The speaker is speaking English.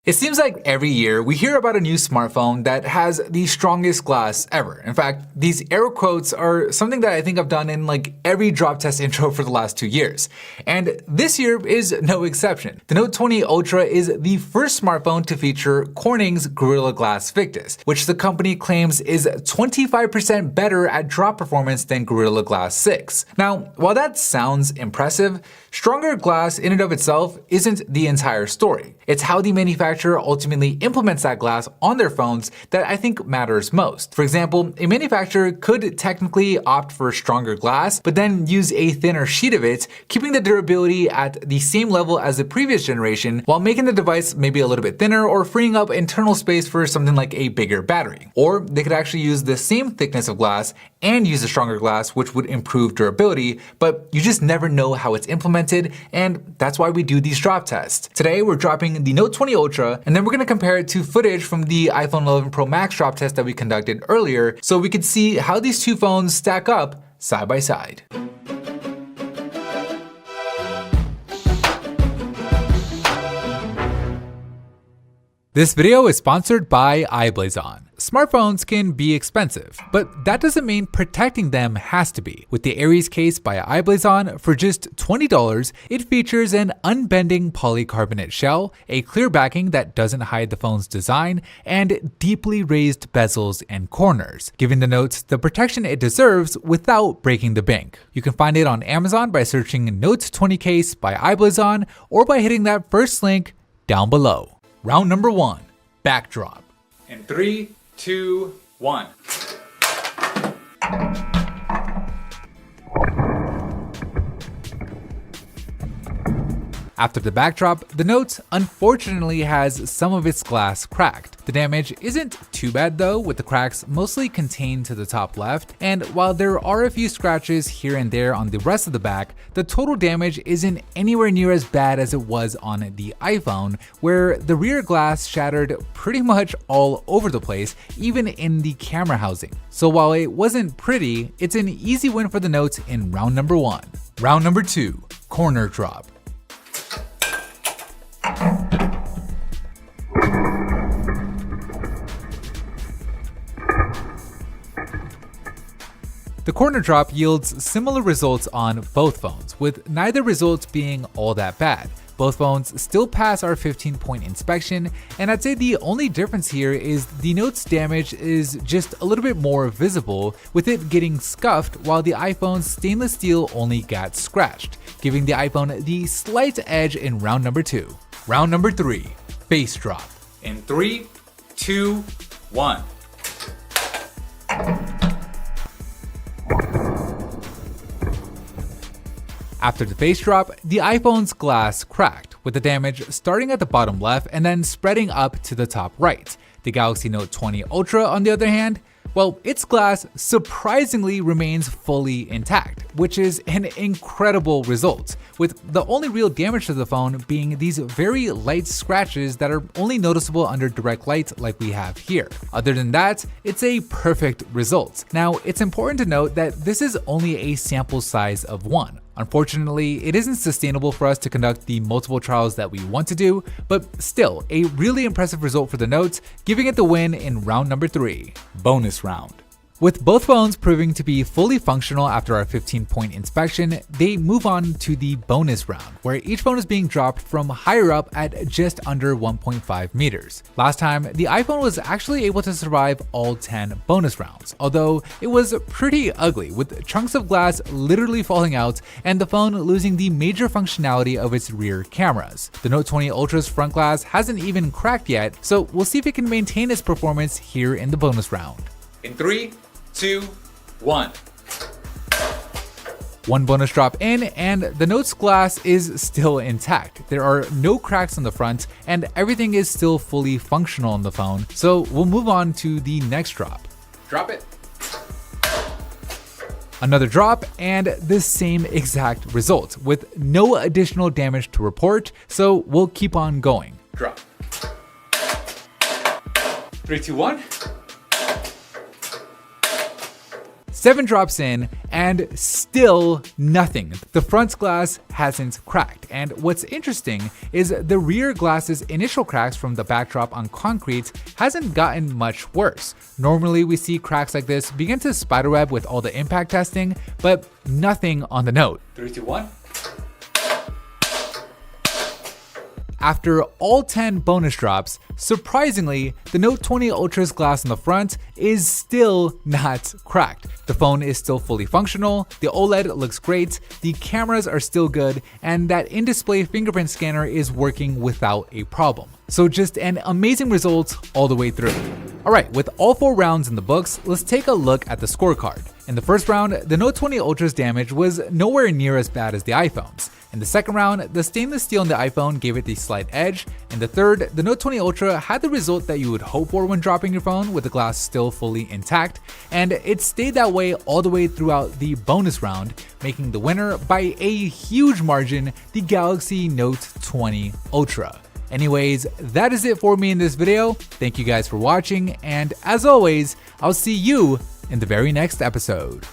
It seems like every year we hear about a new smartphone that has the strongest glass ever. In fact, these air quotes are something that I think I've done in like every drop test intro for the last 2 years. And this year is no exception. The Note 20 Ultra is the first smartphone to feature Corning's Gorilla Glass Victus, which the company claims is 25% better at drop performance than Gorilla Glass 6. Now, while that sounds impressive, stronger glass in and of itself isn't the entire story. It's how the manufacturer ultimately implements that glass on their phones that I think matters most. For example, a manufacturer could technically opt for stronger glass, but then use a thinner sheet of it, keeping the durability at the same level as the previous generation, while making the device maybe a little bit thinner or freeing up internal space for something like a bigger battery. Or they could actually use the same thickness of glass and use a stronger glass, which would improve durability, but you just never know how it's implemented, and that's why we do these drop tests. Today we're dropping the Note 20 Ultra, and then we're going to compare it to footage from the iPhone 11 Pro Max drop test that we conducted earlier, so we could see how these two phones stack up side by side. This video is sponsored by iBlazon. Smartphones can be expensive, but that doesn't mean protecting them has to be. With the Aries case by iBlazon, for just $20, it features an unbending polycarbonate shell, a clear backing that doesn't hide the phone's design, and deeply raised bezels and corners, giving the Note the protection it deserves without breaking the bank. You can find it on Amazon by searching Note 20 case by iBlazon or by hitting that first link down below. Round number 1, backdrop. In 3, 2, 1. After the backdrop, the Note unfortunately has some of its glass cracked. The damage isn't too bad though, with the cracks mostly contained to the top left, and while there are a few scratches here and there on the rest of the back, the total damage isn't anywhere near as bad as it was on the iPhone, where the rear glass shattered pretty much all over the place, even in the camera housing. So while it wasn't pretty, it's an easy win for the Note in round number 1. Round number 2, corner drop. The corner drop yields similar results on both phones, with neither result being all that bad. Both phones still pass our 15-point inspection, and I'd say the only difference here is the Note's damage is just a little bit more visible, with it getting scuffed while the iPhone's stainless steel only got scratched, giving the iPhone the slight edge in round number 2. Round number 3, face drop. In 3, 2, 1. After the face drop, the iPhone's glass cracked, with the damage starting at the bottom left and then spreading up to the top right. The Galaxy Note 20 Ultra, on the other hand, well, its glass surprisingly remains fully intact, which is an incredible result, with the only real damage to the phone being these very light scratches that are only noticeable under direct light like we have here. Other than that, it's a perfect result. Now, it's important to note that this is only a sample size of 1. Unfortunately, it isn't sustainable for us to conduct the multiple trials that we want to do, but still, a really impressive result for the Note, giving it the win in round number 3, bonus round. With both phones proving to be fully functional after our 15-point inspection, they move on to the bonus round, where each phone is being dropped from higher up at just under 1.5 meters. Last time, the iPhone was actually able to survive all 10 bonus rounds, although it was pretty ugly, with chunks of glass literally falling out and the phone losing the major functionality of its rear cameras. The Note 20 Ultra's front glass hasn't even cracked yet, so we'll see if it can maintain its performance here in the bonus round. In 3, 2, 1. One bonus drop in, and the Note's glass is still intact. There are no cracks on the front, and everything is still fully functional on the phone, so we'll move on to the next drop. Drop it. Another drop, and the same exact result, with no additional damage to report, so we'll keep on going. Drop. 3, 2, 1. 7 drops in and still nothing. The front glass hasn't cracked. And what's interesting is the rear glass's initial cracks from the backdrop on concrete hasn't gotten much worse. Normally we see cracks like this begin to spiderweb with all the impact testing, but nothing on the Note. 3, 2, 1. After all 10 bonus drops, surprisingly, the Note 20 Ultra's glass on the front is still not cracked. The phone is still fully functional, the OLED looks great, the cameras are still good, and that in-display fingerprint scanner is working without a problem. So just an amazing result all the way through. Alright, with all 4 rounds in the books, let's take a look at the scorecard. In the first round, the Note 20 Ultra's damage was nowhere near as bad as the iPhone's. In the second round, the stainless steel in the iPhone gave it the slight edge. In the third, the Note 20 Ultra had the result that you would hope for when dropping your phone with the glass still fully intact, and it stayed that way all the way throughout the bonus round, making the winner by a huge margin the Galaxy Note 20 Ultra. Anyways, that is it for me in this video. Thank you guys for watching, and as always, I'll see you in the very next episode.